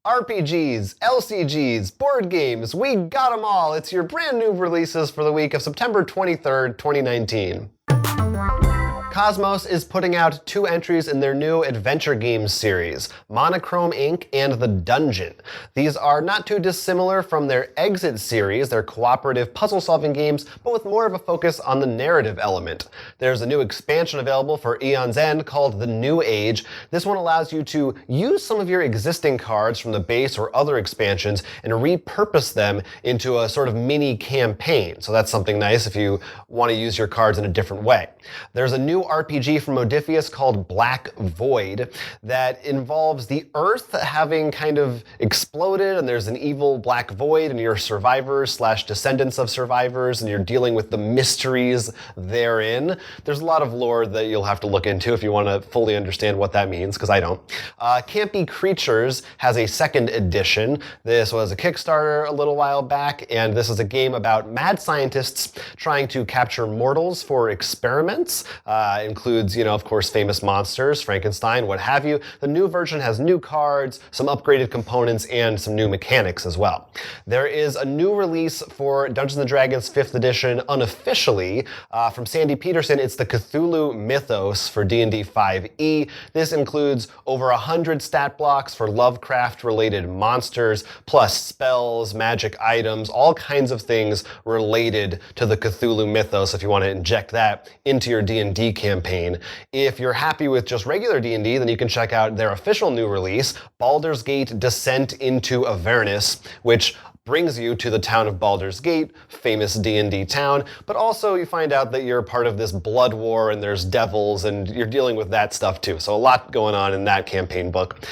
RPGs, LCGs, board games, we got them all. It's your brand new releases for the week of September 23rd, 2019. Cosmos is putting out 2 entries in their new adventure games series, Monochrome Inc. and The Dungeon. These are not too dissimilar from their Exit series, their cooperative puzzle-solving games, but with more of a focus on the narrative element. There's a new expansion available for Aeon's End called The New Age. This one allows you to use some of your existing cards from the base or other expansions and repurpose them into a sort of mini campaign. So that's something nice if you want to use your cards in a different way. There's a new RPG from Modiphius called Black Void that involves the Earth having kind of exploded, and there's an evil Black Void, and you're survivors / descendants of survivors, and you're dealing with the mysteries therein. There's a lot of lore that you'll have to look into if you want to fully understand what that means, because I don't. Campy Creatures has a 2nd edition. This was a Kickstarter a little while back, and this is a game about mad scientists trying to capture mortals for experiments. Includes, of course, famous monsters, Frankenstein, what have you. The new version has new cards, some upgraded components, and some new mechanics as well. There is a new release for Dungeons & Dragons 5th edition unofficially from Sandy Peterson. It's the Cthulhu Mythos for D&D 5e. This includes over 100 stat blocks for Lovecraft-related monsters, plus spells, magic items, all kinds of things related to the Cthulhu Mythos if you want to inject that into your D&D campaign. If you're happy with just regular D&D, then you can check out their official new release, Baldur's Gate Descent into Avernus, which brings you to the town of Baldur's Gate, famous D&D town, but also you find out that you're part of this blood war and there's devils and you're dealing with that stuff too. So a lot going on in that campaign book.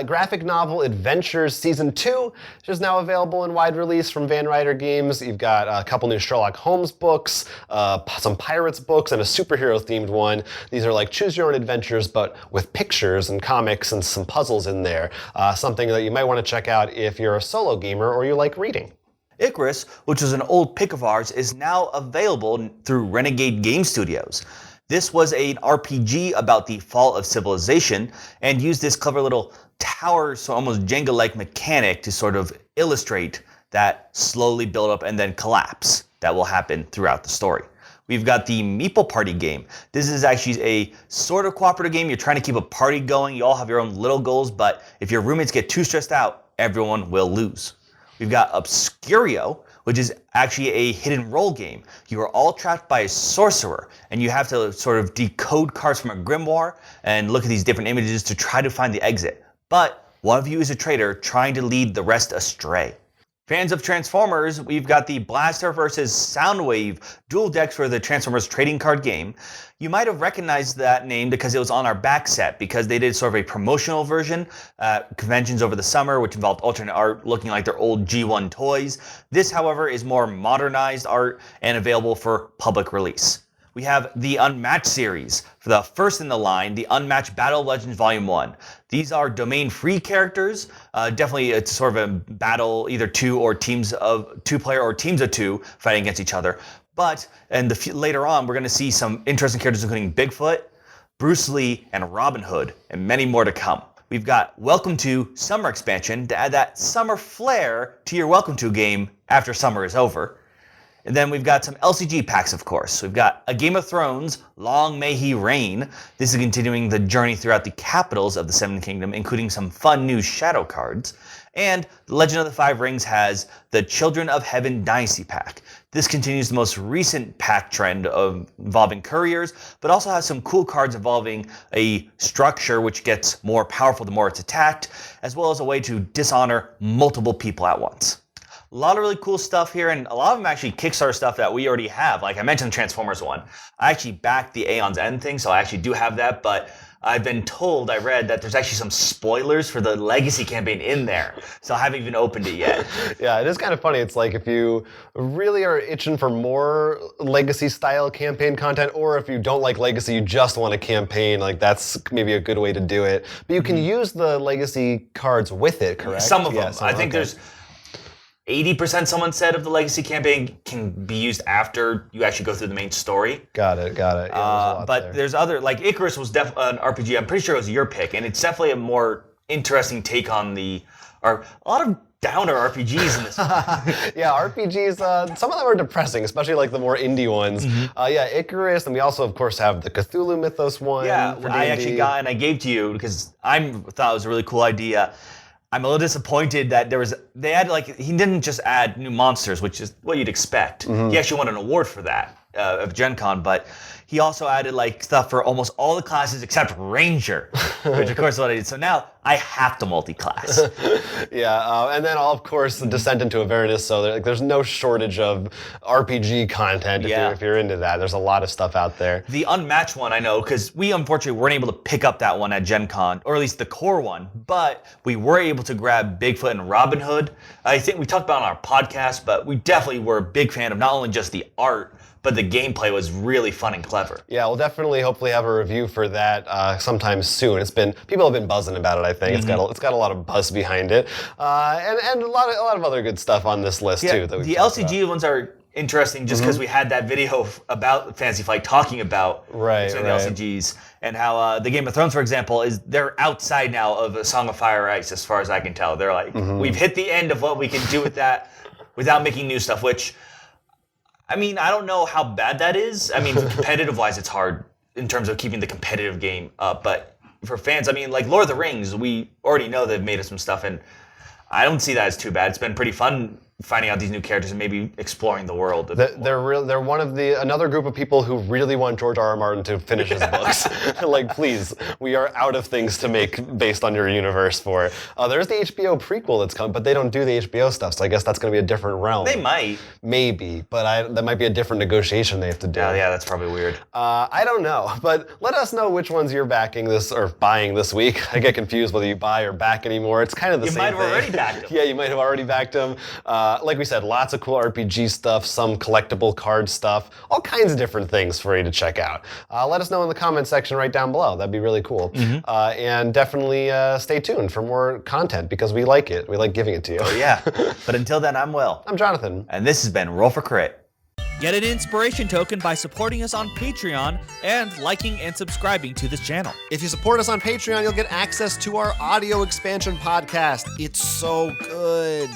Graphic novel Adventures Season 2 is now available in wide release from Van Ryder Games. You've got a couple new Sherlock Holmes books, some Pirates books, and a superhero-themed one. These are like choose your own adventures, but with pictures and comics and some puzzles in there. Something that you might want to check out if you're a solo gamer or you like reading. Icarus, which was an old pick of ours, is now available through Renegade Game Studios. This was an RPG about the fall of civilization and used this clever little tower, so almost Jenga-like mechanic to sort of illustrate that slowly build up and then collapse that will happen throughout the story. We've got the Meeple Party game. This is actually a sort of cooperative game. You're trying to keep a party going. You all have your own little goals, but if your roommates get too stressed out, everyone will lose. We've got Obscurio, which is actually a hidden role game. You are all trapped by a sorcerer, and you have to sort of decode cards from a grimoire and look at these different images to try to find the exit. But one of you is a traitor trying to lead the rest astray. Fans of Transformers, we've got the Blaster versus Soundwave dual decks for the Transformers trading card game. You might have recognized that name because it was on our back set, because they did sort of a promotional version at conventions over the summer, which involved alternate art looking like their old G1 toys. This, however, is more modernized art and available for public release. We have the Unmatched series. For the first in the line, the Unmatched Battle of Legends Volume 1. These are domain-free characters. Definitely it's sort of a battle, either two player or teams of 2 fighting against each other. But later on, we're going to see some interesting characters including Bigfoot, Bruce Lee, and Robin Hood, and many more to come. We've got Welcome to Summer expansion to add that summer flair to your Welcome to game after summer is over. And then we've got some LCG packs, of course. We've got A Game of Thrones, Long May He Reign. This is continuing the journey throughout the capitals of the Seven Kingdom, including some fun new shadow cards. And The Legend of the Five Rings has the Children of Heaven Dynasty pack. This continues the most recent pack trend involving couriers, but also has some cool cards involving a structure which gets more powerful the more it's attacked, as well as a way to dishonor multiple people at once. A lot of really cool stuff here, and a lot of them actually Kickstarter stuff that we already have. Like I mentioned the Transformers one. I actually backed the Aeon's End thing, so I actually do have that, but I've been told, I read, that there's actually some spoilers for the Legacy campaign in there, so I haven't even opened it yet. Yeah, it is kind of funny. It's like if you really are itching for more Legacy-style campaign content, or if you don't like Legacy, you just want a campaign, like that's maybe a good way to do it. But you can use the Legacy cards with it, correct? Some of them. I think there's 80% someone said of the Legacy campaign can be used after you actually go through the main story. Got it. Yeah, but there's other, like Icarus was definitely an RPG, I'm pretty sure it was your pick, and it's definitely a more interesting take on the are a lot of downer RPGs in this one. Yeah, RPGs, some of them are depressing, especially like the more indie ones. Yeah, Icarus, and we also, of course, have the Cthulhu Mythos one. Yeah, for I D&D. actually got and I gave to you because I thought it was a really cool idea. I'm a little disappointed that they had he didn't just add new monsters, which is what you'd expect. He actually won an award for that of Gen Con, but he also added stuff for almost all the classes except Ranger, which of course is what I did. So now I have to multi-class. Yeah, and then of course the Descent into Avernus. So there's no shortage of RPG content if you're into that. There's a lot of stuff out there. The Unmatched one I know because we unfortunately weren't able to pick up that one at Gen Con, or at least the core one, but we were able to grab Bigfoot and Robin Hood. I think we talked about it on our podcast, but we definitely were a big fan of not only just the art, but the gameplay was really fun and clever. Yeah, we'll definitely hopefully have a review for that sometime soon. People have been buzzing about it. I think it's got a lot of buzz behind it, and a lot of other good stuff on this list too. That the LCG ones are interesting just because we had that video about Fantasy Flight talking about the LCGs and how the Game of Thrones, for example, they're outside now of A Song of Fire and Ice as far as I can tell. They're like, we've hit the end of what we can do with that without making new stuff, which, I mean, I don't know how bad that is. I mean, competitive-wise, it's hard in terms of keeping the competitive game up. But for fans, I mean, like Lord of the Rings, we already know they've made us some stuff, and I don't see that as too bad. It's been pretty fun finding out these new characters and maybe exploring the world. They're one of another group of people who really want George R.R. Martin to finish his books. Like, please, we are out of things to make based on your universe for. There's the HBO prequel that's coming, but they don't do the HBO stuff, so I guess that's going to be a different realm. They might. Maybe, but that might be a different negotiation they have to do. Yeah, that's probably weird. I don't know, but let us know which ones you're buying this week. I get confused whether you buy or back anymore. It's kind of the same thing. You might have already backed them. Yeah, you might have already backed them. Like we said, lots of cool RPG stuff, some collectible card stuff, all kinds of different things for you to check out. Let us know in the comment section right down below. That'd be really cool. And definitely stay tuned for more content because we like it. We like giving it to you. Oh, yeah. But until then, I'm Will. I'm Jonathan. And this has been Roll for Crit. Get an inspiration token by supporting us on Patreon and liking and subscribing to this channel. If you support us on Patreon, you'll get access to our audio expansion podcast. It's so good.